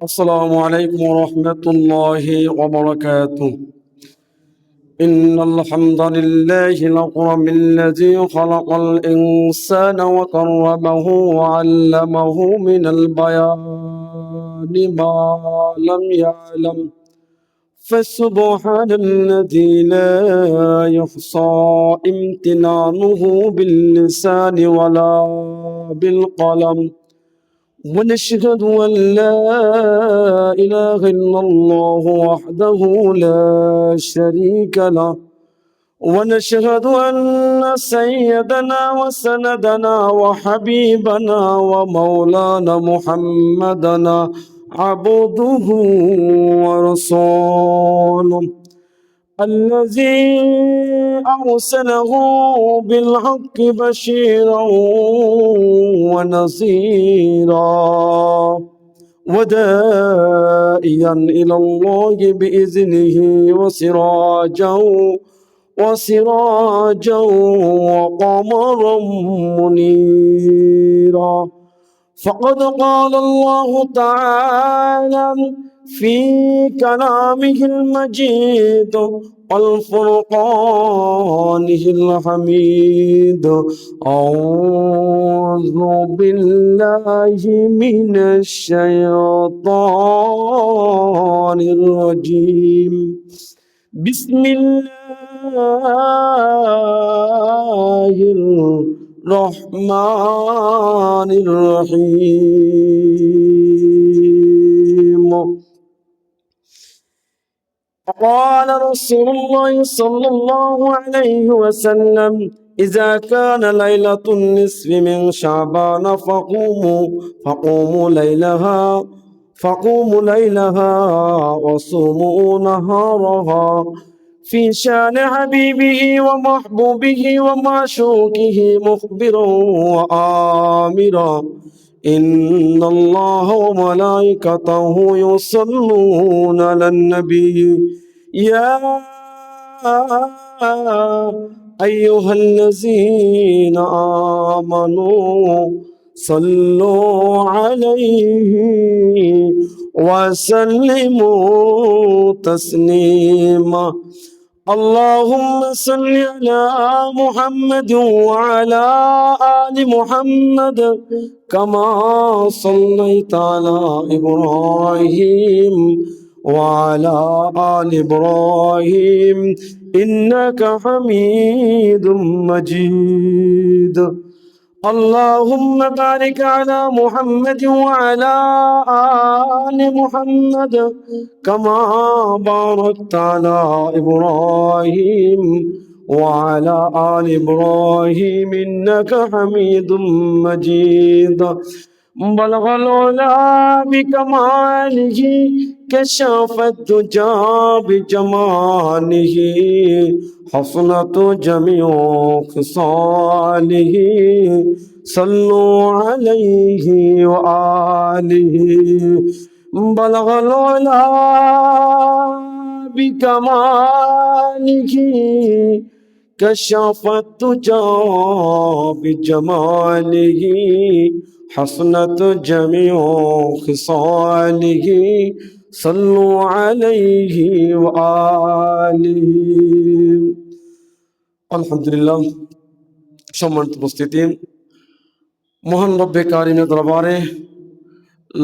السلام عليكم ورحمة الله وبركاته. إن الحمد لله الأكرم الذي خلق الإنسان وكرمه وعلمه من البيان ما لم يعلم، فسبحان الذي لا يحصى امتنانه باللسان ولا بالقلم، ونشهد أن لا إله إلا الله وحده لا شريك له، ونشهد أن سيدنا وسندنا وحبيبنا ومولانا محمدًا عبده ورسوله الذي أرسله بالحق بشيرا ونذيرا وداعيا إلى الله بإذنه وسراجا وقمرا منيرا. فقد قال الله تعالى في كلامه المجيد والفرقانه الحميد: أعوذ بالله من الشيطان الرجيم. بسم الله الرحمن الرحيم. قال رسول الله صلى الله عليه وسلم: إذا كان ليلة النصف من شعبان فقوموا ليلها وصوموا نهارها في شان حبيبه ومحبوبه ومعشوقه مخبرا وآمرا: إن الله وملائكته يصلون على النبي يا أيها الذين آمنوا صلوا عليه وسلموا تسليما. اللهم صل على محمد وعلى آل محمد كما صليت على إبراهيم وعلى آل إبراهيم إنك حميد مجيد. اللهم بارك على محمد وعلى آل محمد كما باركت على إبراهيم وعلى آل إبراهيم إنك حميد مجيد. بلغ العلا بكماله كشف الدجى بجماله حسنت جميع خصاله صلوا عليه وآله. بلغ العلا بكماله كشف الدجى بجماله حسنت جميع خصاله صلوا عليه وآله. আলহামদুলিল্লাহ। সম্মানিত উপস্থিতি, মহান রব্বে কারিমের দরবারে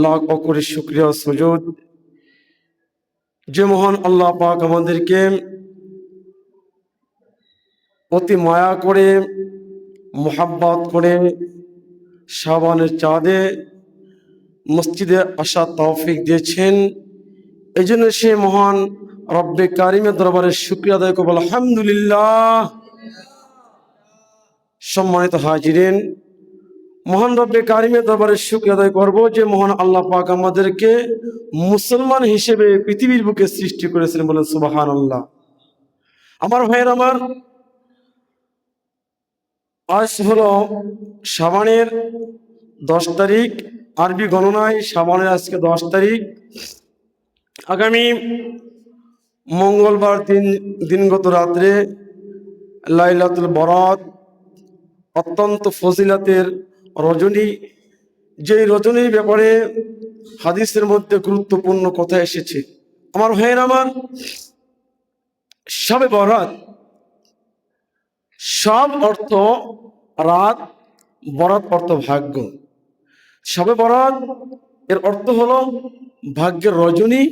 লাখ অকোটি শুকরিয়া সুজুদ, যে মহান আল্লাহ পাক আমাদেরকে অতি মায়া করে মোহাব্বত করে শাবানের চাঁদে মসজিদে আসার তৌফিক দিয়েছেন। এই জন্য সে মহান রব্বে কারিমের দরবারে শুকরিয়া আদায় করব আলহামদুলিল্লাহ। সম্মানিত হাজিরিন, মহান রব্বে কারিমের দরবারে শুকরিয়া আদায় করব যে মহান আল্লাহ পাক আমাদেরকে মুসলমান হিসেবে পৃথিবীর বুকে সৃষ্টি করেছেন। বলেন সুবহানাল্লাহ। আমার ভাইয়ের আমার, আজ হলো শাবানের 10 তারিখ, আরবি গণনায় শাবানের আজকে 10 তারিখ। আগামী মঙ্গলবার দিনগত রাত্রে লাইলাতুল বরাত, অত্যন্ত ফজিলাতের রজনী, যেই রজনীর ব্যাপারে হাদিসের মধ্যে গুরুত্বপূর্ণ কথা এসেছে। আমার ভাইয়ের আমার, শবে বরাত, সব অর্থ রাত, বরাত অর্থ ভাগ্য। শবে বরাত এর অর্থ হলো ভাগ্যের রজনী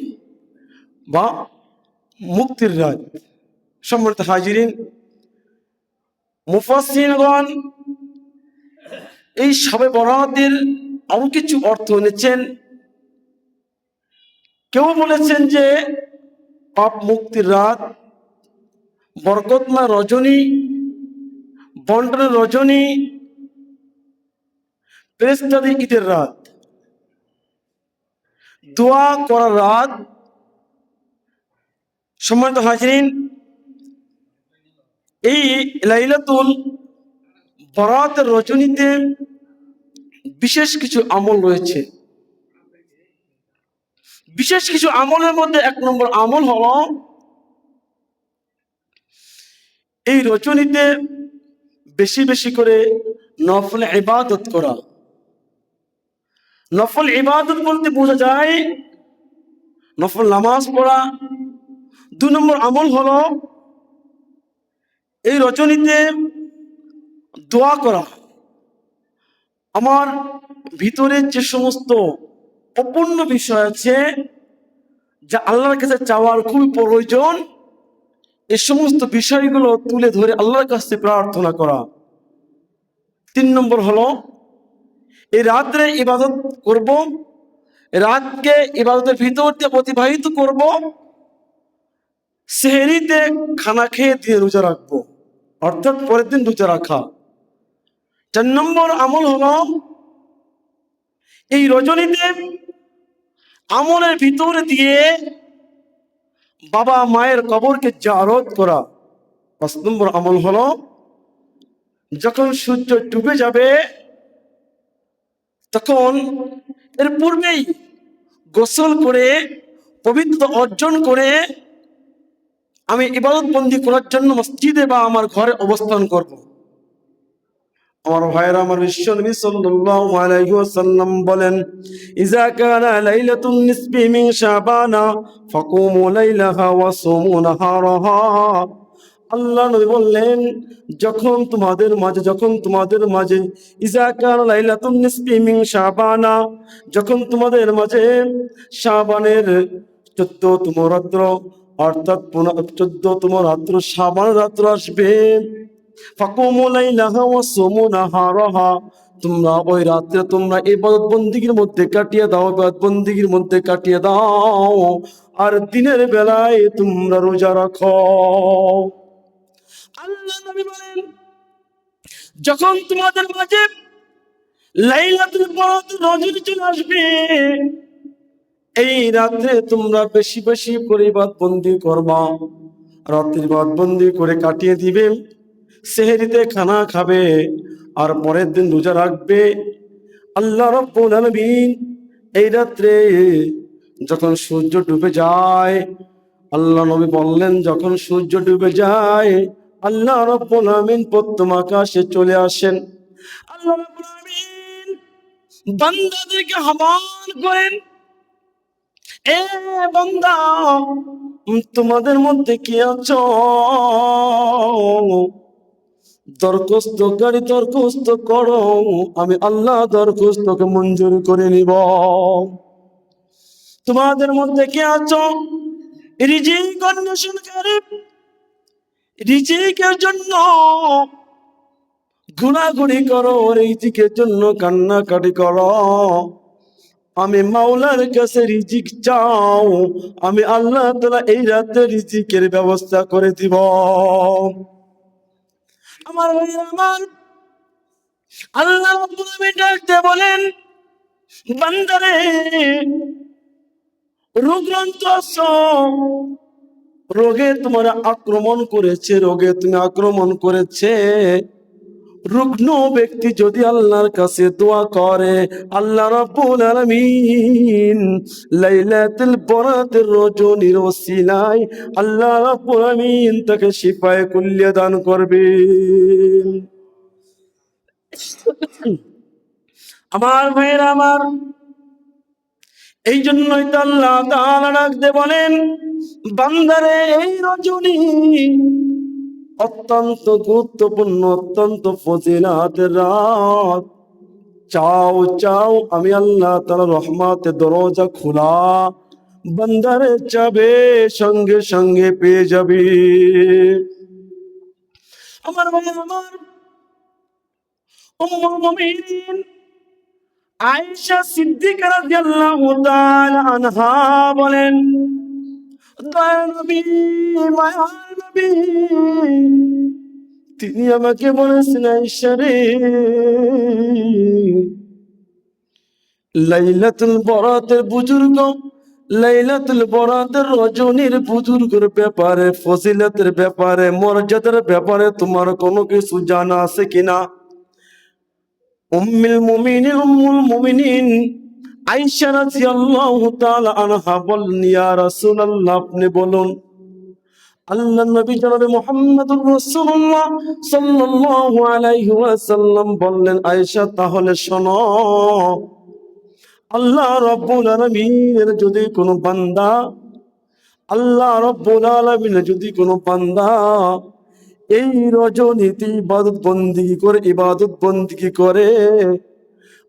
বা মুক্তির রাত। সম্মানিত হাজিরিন, মুফাসসিরগণ এই শবে বরাতের আরো কিছু অর্থ এনেছেন। কেউ বলেছেন যে পাপ মুক্তির রাত, বরকতময় রজনী, বন্টনের রজনী, ফেরেশতাদের ঈদের রাত, দোয়া করার রাত। সম্মানিত হাজিরিন, এই লাইলাতুল বরাতের রজনীতে বিশেষ কিছু আমল রয়েছে। বিশেষ কিছু আমলের মধ্যে 1 নম্বর আমল হলো এই রজনীতে বেশি বেশি করে নফল ইবাদত করা। নফল ইবাদত বলতে বোঝা যায় নফল নামাজ পড়া। 2 নম্বর আমল হলো এই রজনীতে দোয়া করা। আমার ভিতরে যে সমস্ত অপূর্ণ বিষয় আছে, যা আল্লাহর কাছে চাওয়ার খুবই প্রয়োজন, এই সমস্ত বিষয়গুলো তুলে ধরে আল্লাহর কাছে প্রার্থনা করা। 3 নম্বর হলো এই রাত্রে ইবাদত করব, রাতকে ইবাদতের ভিতর দিয়ে অতিবাহিত করব, সেহরিতে খানা খেয়ে দিয়ে রোজা রাখবো, অর্থাৎ পরের দিন রোজা রাখা। 4 নম্বর আমল হলো এই রজনীতে আমলের ভিতরে দিয়ে বাবা মায়ের কবরকে জিয়ারত করা। 5 নম্বর আমল হলো যখন সূর্য ডুবে যাবে তখন এর পূর্বেই গোসল করে পবিত্রতা অর্জন করে আমি ইবাদত বন্দি করার জন্য মসজিদে বা আমার ঘরে অবস্থান করব। আমার ভাইরা, আমার বিশ্ব নবী সাল্লাল্লাহু আলাইহি ওয়াসাল্লাম বলেন, ইজা কানা লাইলাতুন নিসফি মিন শাবানা ফাকুমু লাইলাহা ওয়া সুমু নাহারাহা। আল্লাহ নবী বললেন, যখন তোমাদের মাঝে ইজা কানা লাইলাতুন নিসফি মিন শাবানা, যখন তোমাদের মাঝে শাবানের 14তম রাত্র, অর্থাৎ 14তম রাত্র শাবান রাত্র আসবে, ফাকুমু লাইলাহা ওয়া সুমু নাহারাহা, তোমরা ওই রাত্রে তোমরা ইবাদত বন্দিগির মধ্যে কাটিয়ে দাও, ইবাদত বন্দিগির মধ্যে কাটিয়ে দাও, আর দিনের বেলায় তোমরা রোজা রাখো। আল্লাহ নবী বলেন, যখন তোমাদের মাঝে লাইলাতুল বরাত রজনী চলে আসবে, এই রাত্রে তোমরা বেশি বেশি করে ইবাদত বন্দি করবা, রাত্রি ইবাদত বন্দি করে কাটিয়ে দিবে, সেহরিতে খানা খাবে, আর পরের দিন রোজা রাখবে। আল্লাহ রাব্বুল আলামিন এই রাত্রে যখন সূর্য ডুবে যায়, আল্লাহ নবী বললেন, যখন সূর্য ডুবে যায় আল্লাহ রাব্বুল আলামিন প্রথম আকাশে চলে আসেন। আল্লাহ রাব্বুল আলামিন বান্দাদেরকে আহ্বান করেন, এ বান্দা, তোমাদের মধ্যে কি আছো? দরখাস্তকারী দরখাস্ত করো, আমি আল্লাহ দরখাস্তকে মঞ্জুর করে নিব। তোমাদের মধ্যে কে আছো রিজিক অন্বেষণকারী, রিজিকের জন্য ঘোরাঘুরি করো, রিজিকের জন্য কান্নাকাটি করো, আমি মাওলার কাছে রিজিক চাও, আমি আল্লাহ তাআলা এই রাতে রিজিকের ব্যবস্থা করে দিব। আমার ভাইরা আমার, আল্লাহ রাব্বুল আলামিন ডাকতে বলেন, বান্দারে, রোগগ্রস্ত আছো, রোগে তোমার আক্রমণ করেছে, রোগে তুমি আক্রমণ করেছে। রুগ্ন ব্যক্তি যদি আল্লাহর কাছে দোয়া করে, আল্লাহ রাব্বুল আলামিন লাইলাতুল বরাতের রজনীর ওসিলায় আল্লাহ রাব্বুল আলামিন তাকে শিফায়ে কুল্লিয়া দান করবেন। আমার ভাইয়েরা আমার, এই জন্যই তো আল্লাহ তাআলা রাখতে বলেন, বান্দারে এই রজনী অত্যন্ত গুরুত্বপূর্ণ, অত্যন্ত ফজিলাতের রাত। চাও চাও, আমি আল্লাহ তাআলা রহমতের দরজা খোলা, বান্দারে চাবে সঙ্গে সঙ্গে পেয়ে যাবে। আমার ভাই, আমার উম্মুল মুমিনিন আয়েশা সিদ্দিকা রাদিয়াল্লাহু তাআলা আনহা বলেন, দয়ার নবী, মায়ার নবী তিনি আমাকে বলেছেন, আয়েশা রে, লাইলাতুল বরাতের বুজুর্গ, লাইলাতুল বরাতের রজনীর বুজুর্গের ব্যাপারে, ফজিলতের ব্যাপারে, মর্যাদার ব্যাপারে তোমার কোনো কিছু জানা আছে কিনা? উম্মুল মুমিনিন আয়েশা রাদিয়াল্লাহু তাআলা আনহা বললেন, ইয়া রাসূলুল্লাহ, আপনি বলুন। আল্লাহর নবী জনাবে মুহাম্মদুর রাসূলুল্লাহ সাল্লাল্লাহু আলাইহি ওয়াসাল্লাম বললেন, আয়েশা তাহলে শোনো, আল্লাহ রাব্বুল আলামিনের যদি কোনো বান্দা, আল্লাহ রাব্বুল আলামিনের যদি কোনো বান্দা এই রজনীতে ইবাদত বন্দেগী করে,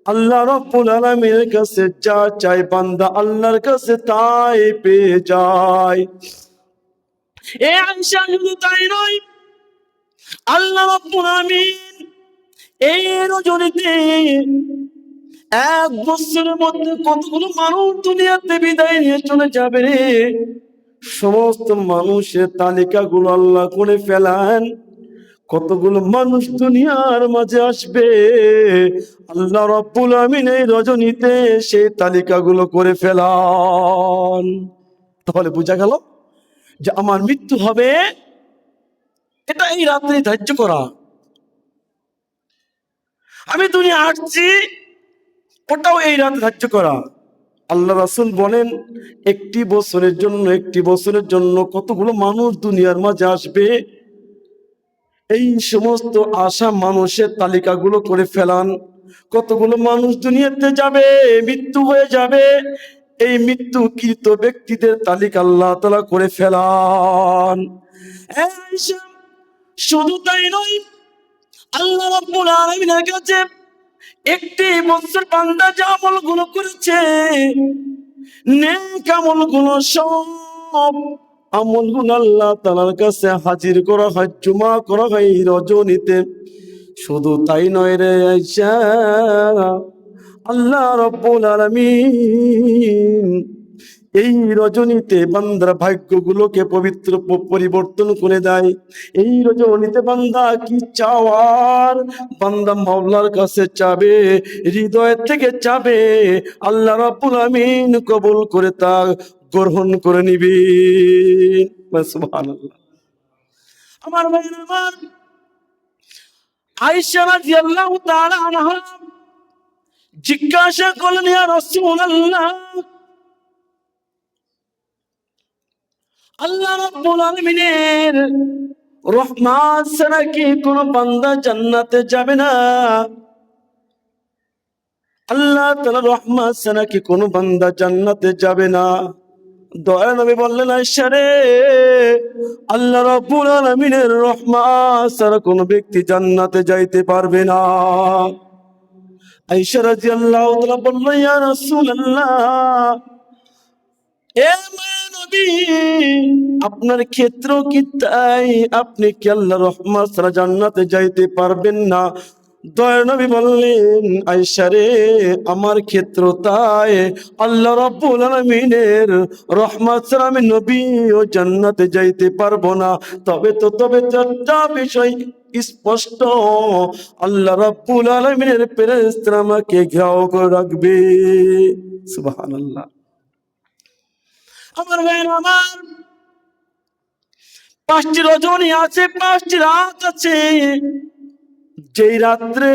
আল্লাহ রাব্বুল আলামিনের কাছে যা চায় বান্দা আল্লাহর কাছে তাই পেয়ে যায়। এ আয়েশা, শুধু তাই নয়, আল্লাহ রাব্বুল আলামিন এই রজনীতে এক বছরের মধ্যে কতগুলো মানুষ দুনিয়াতে বিদায় নিয়ে চলে যাবে রে, সমস্ত মানুষের তালিকাগুলো আল্লাহ করে ফেলান। কতগুলো মানুষ দুনিয়ার মাঝে আসবে, আল্লাহ রাব্বুল আমিন এই রজনীতে সেই তালিকাগুলো করে ফেলান। তাহলে বোঝা গেল যে আমার মৃত্যু হবে, এটা এই রাত্রে ধার্য করা। আমি দুনিয়া আসছি, ওটাও এই রাত ধার্য করা। আল্লাহ রাসূল বলেন, একটি বছরের জন্য কতগুলো মানুষ দুনিয়ার মাঝে আসবে, এই সমস্ত আশা মানুষের তালিকাগুলো করে ফেলান। কতগুলো মানুষ দুনিয়াতে যাবে, মৃত্যু হয়ে যাবে, এই মৃত্যুকৃত ব্যক্তিদের তালিকা আল্লাহ তাআলা করে ফেলান। শুধু তাই নয়, আল্লাহ রাব্বুল আলামিনের কাছে একটি বছর বান্দা যে আমলগুলো করেছে, নেক আমলগুলো, সব আমলগুলো আল্লাহ তাআলার কাছে হাজির করা হয়, জমা করা হয় এই রজনীতে। শুধু তাই নয় রে আয়েশা, আল্লাহ রাব্বুল আলামিন এই রজনীতে বান্দার ভাগ্যগুলোকে পবিত্র পরিবর্তন করে দেয়। এই রজনীতে বান্দা কি চাওয়ার, বান্দা মাওলার কাছে চাবে, হৃদয় থেকে চাবে, আল্লাহ রাব্বুল আমিন কবুল করে তা গ্রহণ করে নিবি। সুবহানাল্লাহ। আমার ভাইরা, আমার আয়েশা রাদিয়াল্লাহু তাআলা আনহা জিজ্ঞাসা করলেন, ইয়া রাসূলুল্লাহ, আল্লাহ রাব্বুল আলামিনের রহমত ছাড়া কি কোনো বান্দা জান্নাতে যাবে না? আল্লাহ তাআলার রহমত ছাড়া কি কোনো বান্দা জান্নাতে যাবে না? দয়ার নবী বললেন, আয়েশা রে, আল্লাহ রাব্বুল আলামিনের রহমত ছাড়া কোনো ব্যক্তি জান্নাতে যাইতে পারবে না। আয়েশা রাদিয়াল্লাহু তাআলা বললেন, ইয়া রাসূলুল্লাহ, এ নবী, আপনার ক্ষেত্র কি তাই? আপনি কি আল্লাহর রহমত ছাড়া জান্নাতে যাইতে পারবেন না? দয়ার নবী বললেন, আয়েশা রে, আমার ক্ষেত্র তাই, আল্লাহ রাব্বুল আলামিনের রহমত ছাড়া আমি নবী ও জান্নাতে যাইতে পারবো না। তবে একটা বিষয় স্পষ্ট, আল্লাহ রাব্বুল আলামিনের ফেরেশতারা আমাকে ঘেরাও করে রাখবে। সুবহানাল্লাহ। আমার ভাইরা, আমার 5টি রজনী আছে, 5টি রাত আছে, যেই রাত্রে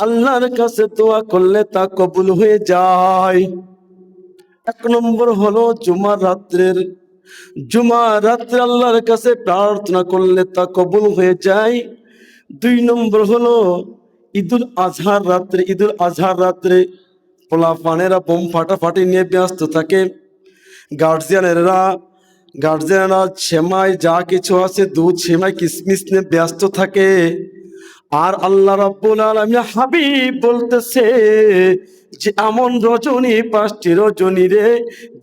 আল্লাহর কাছে দোয়া করলে তা কবুল হয়ে যায়। 1 নম্বর হলো জুমার রাত্রে আল্লাহর কাছে প্রার্থনা করলে তা কবুল হয়ে যায়। 2 নম্বর হলো ঈদুল আজহার রাত্রে পোলাপানেরা বোম ফাটাফাটি নিয়ে ব্যস্ত থাকে, গার্জিয়ানেরা সেমাই যা কিছু আছে দুধ সেমাই কিসমিস নিয়ে ব্যস্ত থাকে। আর আল্লাহ রাব্বুল আলামিন হাবিব বলতেছে যে এমন রজনী, 5টি রজনী রে,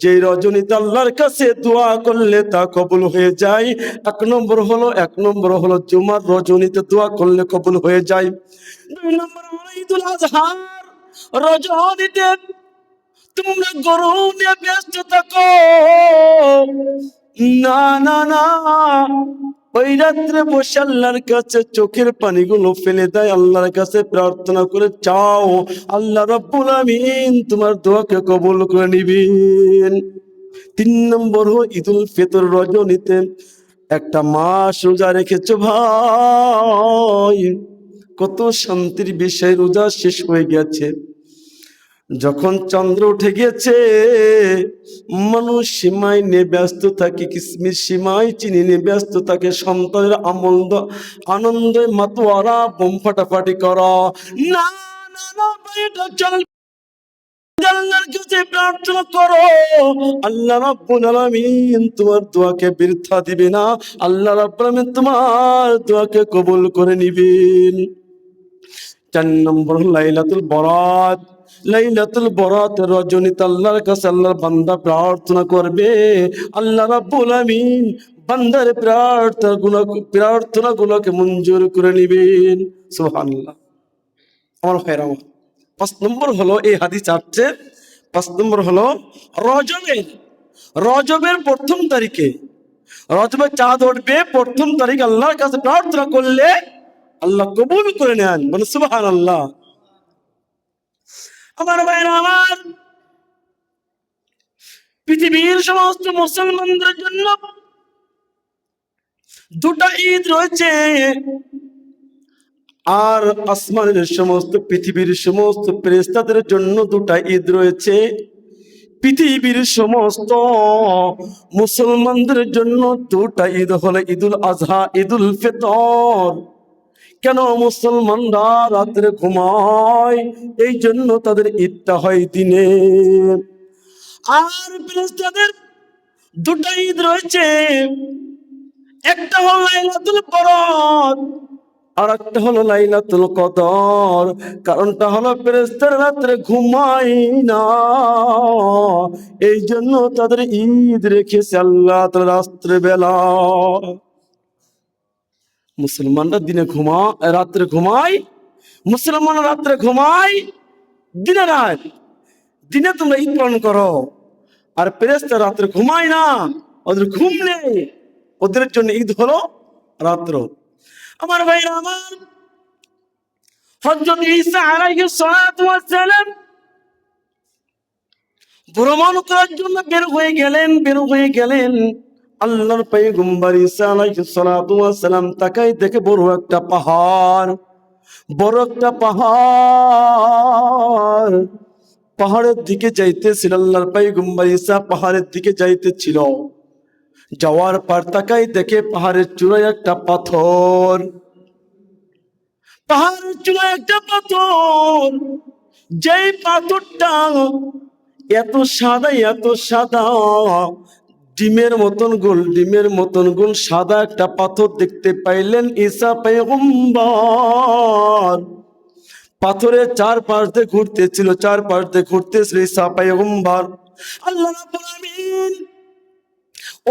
যে রজনীতে আল্লাহর কাছে দোয়া করলে তা কবুল হয়ে যায়। এক নম্বর হলো জুমার রজনীতে দোয়া করলে কবুল হয়ে যায়। 2 নম্বর হলো ঈদুল আজহার রজনীতে তোমরা গরু নিয়ে ব্যস্ত থাকো। না না না, ওই রাত্রে বসে আল্লাহর কাছে চোখের পানিগুলো ফেলে দেয়, আল্লাহর কাছে প্রার্থনা করে চাও, আল্লাহ রাব্বুল আমিন তোমার দোয়াকে কবুল করে নিবেন। 3 নম্বর হলো ঈদুল ফিতর রজনীতে একটা মাস রোজা রেখেছো ভাই, কত শান্তির বিষয়, রোজা শেষ হয়ে গেছে, যখন চন্দ্র উঠে গেছে মানুষ সিমাই নিয়ে ব্যস্ত থাকে, কিসমিস সিমাই চিনি নিয়ে ব্যস্ত থাকে, সন্তানের আনন্দে মাতোয়ারা বোম ফাটাফাটি করা। না না না ভাই, এটা চলবে। আল্লাহর কাছে প্রার্থনা করো, আল্লাহ রাব্বুল আলামিন তোমার দোয়াকে বৃথা দিবে না, আল্লাহ রাব্বুল আলামিন তোমার দোয়াকে কবুল করে নিবেন। 4 নম্বর লাইলাতুল বরাত রজনীতে আল্লাহর কাছে আল্লাহর বান্দা প্রার্থনা করবে, আল্লাহ রাব্বুল আমিন বান্দার প্রার্থনাগুলোকে মঞ্জুর করে নেবেন। সুবহানাল্লাহ। আমার ভাইরা, 5 নম্বর হলো এই হাদিস আসছে, 5 নম্বর হলো রজবের 1ম তারিখে, রজবের চাঁদ উঠবে 1ম তারিখ, আল্লাহর কাছে প্রার্থনা করলে আল্লাহ কবুল করে নেন, বলে সুবহানাল্লাহ। আমার ভাইরা আমার, পৃথিবীর সমস্ত মুসলমানদের জন্য 2টা ঈদ রয়েছে, আর আসমানের সমস্ত পৃথিবীর সমস্ত ফেরেশতাদের জন্য 2টা ঈদ রয়েছে। পৃথিবীর সমস্ত মুসলমানদের জন্য 2টা ঈদ হলো ঈদুল আজহা, ঈদুল ফিতর। কেন মুসলমানরা রাত্রে ঘুমায়, এই জন্য তাদের ঈদটা হয় দিনে। আর ফেরেশতাদের 2টা ঈদ রয়েছে, একটা হলো লাইলাতুল বরাত, আর একটা হলো লাইলাতুল কদর। কারণটা হলো ফেরেশতারা রাত্রে ঘুমায় না, এই জন্য তাদের ঈদ রেখেছে আল্লাহ তাআলা রাত্রে বেলা। মুসলমানরা দিনে রাত্রে ঘুমায়, মুসলমানরা রাত্রে ঘুমায়, দিনে রাত। দিনে তোমরা ঈদ পালন করো, আর ফেরেশতারা রাত্রে ঘুমায় না, ওদের ঘুম নেই, ওদের জন্য ঈদ হলো রাত্র। আমার ভাইরা আমার, হযরত ঈসা আলাইহিস সালাতু ওয়াস সালাম ভ্রমণ করার জন্য বের হয়ে গেলেন। আল্লাহর পয়গম্বর ঈসা আলাইহিস সালাতু ওয়াস সালাম তাকাই দেখে বড় একটা পাহাড়, পাহাড়ের দিকে যাইতেছিল। আল্লাহর পয়গম্বর ঈসা পাহাড়ের দিকে যাইতেছিল, যাওয়ার পর তাকাই দেখে পাহাড়ের চূড়ায় একটা পাথর, যেই পাথরটা এত সাদা, ডিমের মতন গোল সাদা একটা পাথর দেখতে পাইলেন ঈসা পয়গম্বর। পাথরের চারপাশ দিয়ে ঘুরতেছিল ঈসা পয়গম্বর। আল্লাহ রাব্বুল আমিন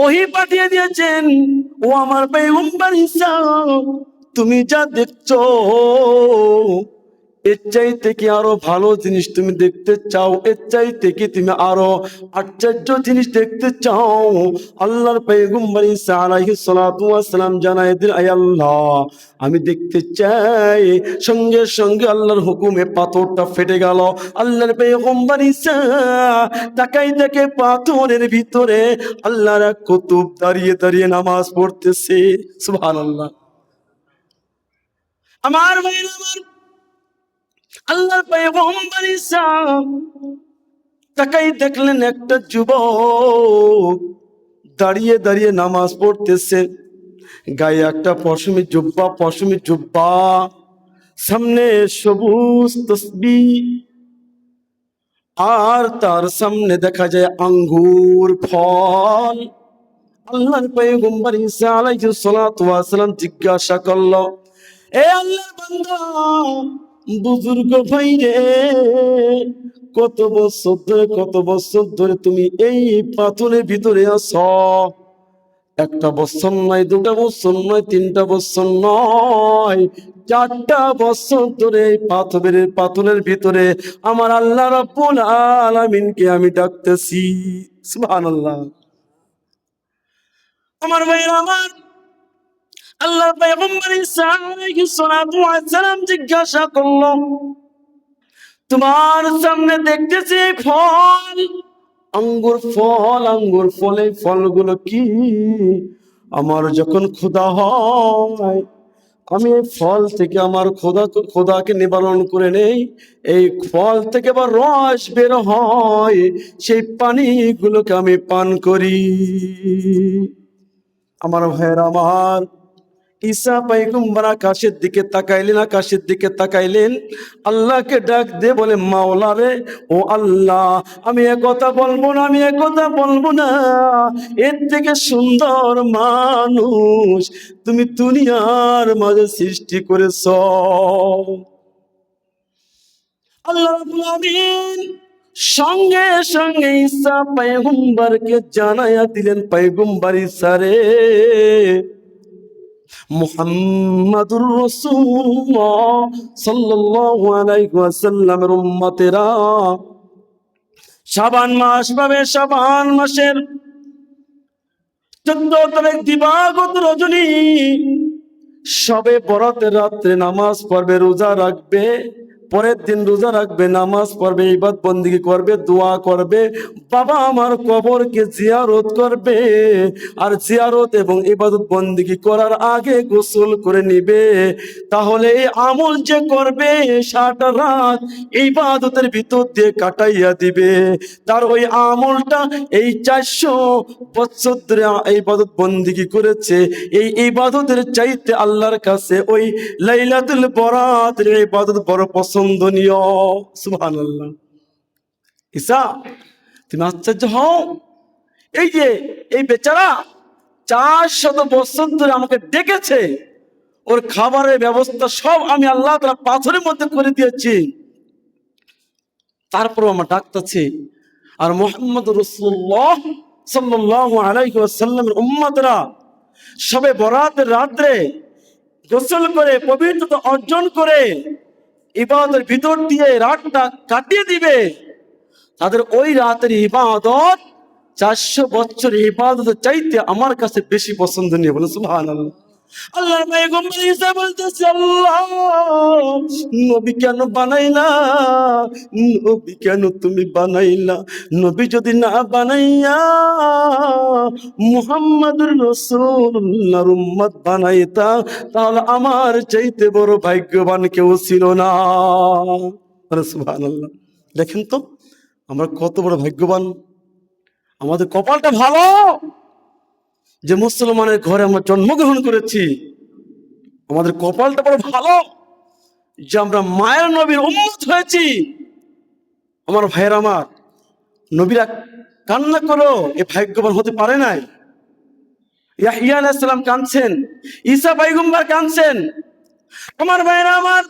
ওহী পাঠিয়ে দিয়েছেন, ও আমার পয়গম্বর ঈসা, তুমি যা দেখছো এর চাইতে কি আরো ভালো জিনিস তুমি দেখতে চাও? এর চাইতে কি তুমি আরো আশ্চর্য জিনিস দেখতে চাও? আল্লাহর পয়গম্বর ঈসা আলাইহিস সালাতু ওয়াস সালাম জানায় দিলেন, আয় আল্লাহ, আমি দেখতে চাই। সঙ্গে সঙ্গে আল্লাহর হুকুমে পাথরটা ফেটে গেল। আল্লাহর পয়গম্বর ঈসা তাকাই দেখে পাথরের ভিতরে আল্লাহর এক কুতুব দাঁড়িয়ে নামাজ পড়তেছে। সুবহানাল্লাহ। আমার ভাইরা আমার, আল্লাহর পয়গম্বর ঈসা তাকাই দেখলেন একটা যুবক দাঁড়িয়ে নামাজ পড়তেছে, গায়ে একটা পশমি জুব্বা, সামনে সবুজ তসবিহ, আর তার সামনে দেখা যায় আঙ্গুর ফল। আল্লাহর পয়গম্বর ঈসা আলাইহিস সালাতু ওয়াস সালাম জিজ্ঞাসা করলো, এ আল্লাহর বান্দা, বুজুর্গ ভাই রে, কত বছর ধরে তুমি এই পাথরের ভিতরে আছো? একটা বছর নয়, দুটা বছর নয়, তিনটা বছর নয়, 4টা বছর ধরে এই পাথরের ভিতরে আমার আল্লাহ রাব্বুল আলামিনকে আমি ডাকতেছি। সুবহানাল্লাহ। আমার ভাইরা আমার, আল্লাহর পয়গম্বর ঈসা আলাইহিস সালাতু ওয়াস সালাম জিজ্ঞাসা করলো, তোমার সামনে দেখতেছি ফল, আঙ্গুর ফল, এই ফলগুলো কি? আমার যখন ক্ষুধা হয়, আমি এই ফল থেকে আমার ক্ষুধাকে নিবারণ করে নেই। এই ফল থেকে আবার রস বের হয়, সেই পানিগুলোকে আমি পান করি। আমার ভাইয়ের আমার, ঈসা পয়গম্বর আকাশের দিকে তাকাইলেন, আল্লাহকে ডাক দিয়ে বলে, মাওলা রে, ও আল্লাহ, আমি একথা বলবো না, এর থেকে সুন্দর মানুষ তুমি দুনিয়ার মাঝে সৃষ্টি করেছ। আল্লাহ রাব্বুল আমিন সঙ্গে সঙ্গে ঈসা পয়গম্বরকে জানাইয়া দিলেন, পয়গম্বর ঈসা রে, মুহাম্মাদুর রাসূলুল্লাহ সাল্লাল্লাহু আলাইহি ওয়াসাল্লামের উম্মতেরা, শাবান মাস পাবে, শাবান মাসের 14 তারিখ দিবাগত রজনী, সবে বরাতের রাত্রে নামাজ পড়বে, রোজা রাখবে, পরের দিন রোজা রাখবে, নামাজ পড়বে, ইবাদত বন্দেগী করবে, দোয়া করবে, বাবা আমার কবরকে জিয়ারত করবে। আর জিয়ারত এবং ইবাদত বন্দেগী করার আগে গোসল করে নিবে। তাহলে এই আমল যে করবে, সারাটা রাত ইবাদতের ভিতর দিয়ে কাটাইয়া দিবে, তার ওই আমলটা এই 400 বছর ধরে ইবাদত বন্দেগী করেছে, এই ইবাদতের চাইতে আল্লাহর কাছে ওই লাইলাতুল বরাতের ইবাদত বড় পছন্দনীয়। সুবহানাল্লাহ। ঈসা, তুমি আশ্চর্য হও, এই যে এই বেচারা 400 বছর ধরে আমাকে ডেকেছে, ওর খাবারের ব্যবস্থা সব আমি আল্লাহ তাআলা পাথরের মধ্যে করে দিয়েছি, তারপরও আমার ডাকতেছে। আর মুহাম্মদ রাসূলুল্লাহ সাল্লাল্লাহু আলাইহি ওয়াসাল্লামের উম্মতরা সবে বরাতের রাত্রে গোসল করে পবিত্রতা অর্জন করে ইবাদতের ভিতর দিয়ে রাতটা কাটিয়ে দিবে, তাদের ওই রাতের ইবাদত 400 বছরের ইবাদতের চাইতে আমার কাছে বেশি পছন্দনীয়। বলে সুবহানাল্লাহ। আল্লাহর পয়গম্বর ঈসা বলতেছে, আল্লাহ, নবী কেন বানাইলা? নবী কেন তুমি বানাইলা? নবী যদি না বানাইয়া মুহাম্মাদুর রাসূলুল্লাহর উম্মত বানাইতা, তাহলে আমার চাইতে বড় ভাগ্যবান কেউ ছিল না। সুবহানাল্লাহ। দেখেন তো আমরা কত বড় ভাগ্যবান, আমাদের কপালটা ভালো যে মুসলমানের ঘরে আমরা জন্মগ্রহণ করেছি। আমাদের কপালটা বড় ভালো যে আমরা মায়ের নবীর উম্মত হয়েছি। আমার ভাইয়ের আমার, নবীরা কান্না করো, এ ভাগ্যবান হতে পারে নাই। ইয়াহইয়া আলাইহিস সালাম কাঁদছেন, ঈসা পয়গম্বর কাঁদছেন। আমার ভাইয়ের আমার,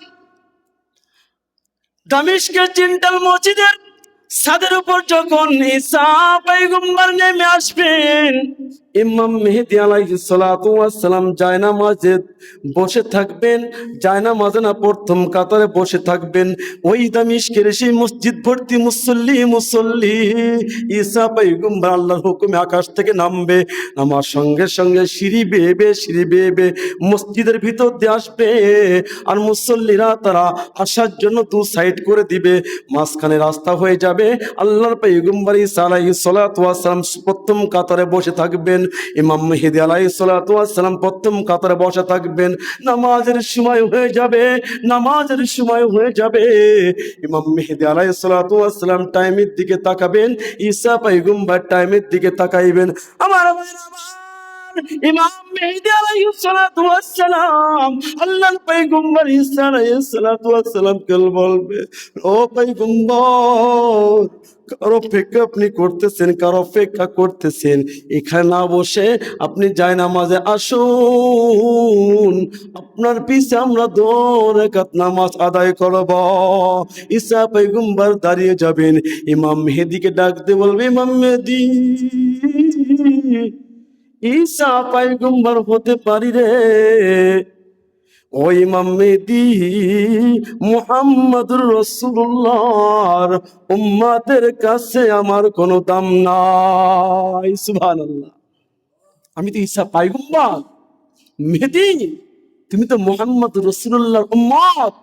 দামেস্কের চিন্তাল মসজিদের ছাদের উপর যখন ঈসা পয়গম্বর নেমে আসবেন, ইমাম মেহেদী আলাইহিস সালাতু ওয়াস সালাম জায়নামাজে বসে থাকবেন, জায়নামাজে না প্রথম কাতারে বসে থাকবেন। ওই দামেস্কের সেই মসজিদ ভর্তি মুসল্লি ঈসা পয়গম্বর আল্লাহর হুকুমে আকাশ থেকে নামবে, নামার সঙ্গে সঙ্গে সিঁড়ি বেয়ে মসজিদের ভিতর দিয়ে আসবে। আর মুসল্লিরা তারা আসার জন্য 2 সাইড করে দিবে, মাঝখানে রাস্তা হয়ে যাবে। আল্লাহর পয়গম্বর ঈসা আলাইহিস সালাতু ওয়াস সালাম প্রথম কাতারে বসে থাকবেন, ইমাম মেহেদী আলাইহিস সালাতু ওয়াস সালাম প্রথম কাতারে বসে থাকবেন। নামাজের সময় হয়ে যাবে, ইমাম মেহেদী আলাইহিস সালাতু ওয়াস সালাম টাইমের দিকে তাকাবেন, ঈসা পয়গম্বর টাইমের দিকে তাকাইবেন। আমার ইমাম মেহেদী আলাইহিস সালাতু ওয়াস সালাম আল্লাহর পয়গম্বর ঈসা আলাইহিস সালাতু ওয়াস সালামকে বলবে, ও পয়গম্বর, কার অপেক্ষা আপনি করতেছেন, কার অপেক্ষা করতেছেন? এখানে না বসে আপনি জায়নামাজে আসুন, আপনার পিছে আমরা 2 রাকাত নামাজ আদায় করব। ঈসা পয়গম্বর দাঁড়িয়ে যাবেন, ইমাম মেহেদীকে ডাক দিয়ে বলবে, ইমাম মেহেদী, ঈসা পয়গম্বর হতে পারি রে, ও ইমাম মেহেদী, মুহাম্মদুর রাসূলুল্লাহর উম্মতের কাছে আমার কোনো দাম নাই। সুবহানাল্লাহ। আমি তো ঈসা পয়গম্বর, মেহেদী তুমি তো মুহাম্মদুর রাসূলুল্লাহর উম্মত,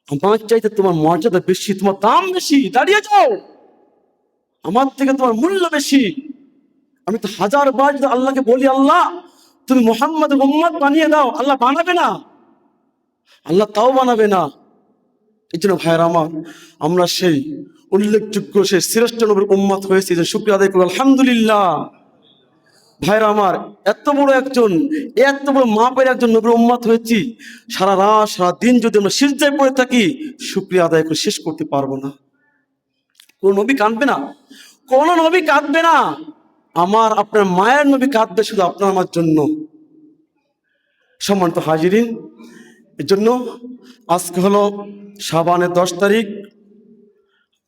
আমার চাইতে তোমার মর্যাদা বেশি, তোমার দাম বেশি, দাঁড়িয়ে যাও, আমার থেকে তোমার মূল্য বেশি। আমি তো 1000 বার যদি আল্লাহকে বলি, আল্লাহ তুমি মুহাম্মদের উম্মত বানিয়ে দাও, আল্লাহ বানাবে না, আল্লাহ তাও বানাবে না। এই জন্য ভাইয়ের আমার, আমরা সেই উল্লেখযোগ্য সেই শ্রেষ্ঠ নবীর উম্মত হয়েছি, যে শুকরিয়া আদায় করি আলহামদুলিল্লাহ। ভাইরা আমার, এত বড় মাপের একজন নবীর উম্মত হয়েছি, সারা রাত সারা দিন যদি আমরা সিজদায় পড়ে থাকি, শুকরিয়া আদায় করে শেষ করতে পারবো না। কোন নবী কাঁদবে না, কোন নবী কাঁদবে না, আমার আপনার মায়ের নবী কাঁদবে শুধু আপনার আমার জন্য। সম্মানিত হাজিরিন, এর জন্য আজকে হলো শাবানের 10 তারিখ,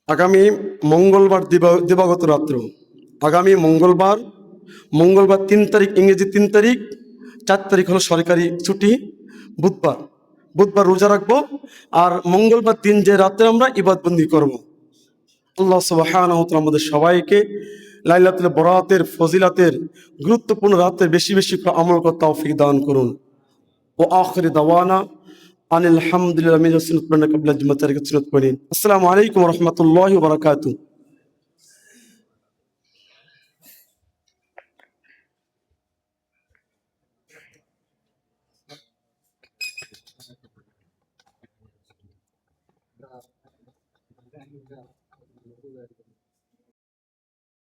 আগামী মঙ্গলবার দিবাগত রাত্র, আগামী মঙ্গলবার 3 তারিখ, ইংরেজি 3 তারিখ, 4 তারিখ হলো সরকারি ছুটি, বুধবার রোজা রাখবো, আর মঙ্গলবার দিন যে রাত্রে আমরা ইবাদতবন্দি করব। আল্লাহ সুবহানাহু ওয়া তাআলা আমাদের সবাইকে লাইলাতুল বরাতের ফজিলাতের গুরুত্বপূর্ণ রাতে বেশি বেশি করে আমল করার তৌফিক দান করুন। ও আখির দাওয়ানা আনিল হামদুলিল্লাহি মিন সুন্নাত পড়েন ক্বাবলা জুমআ তারিখ সুন্নাত পড়েন। আসসালামু আলাইকুম ওয়া রাহমাতুল্লাহি ওয়া বারাকাতুহু।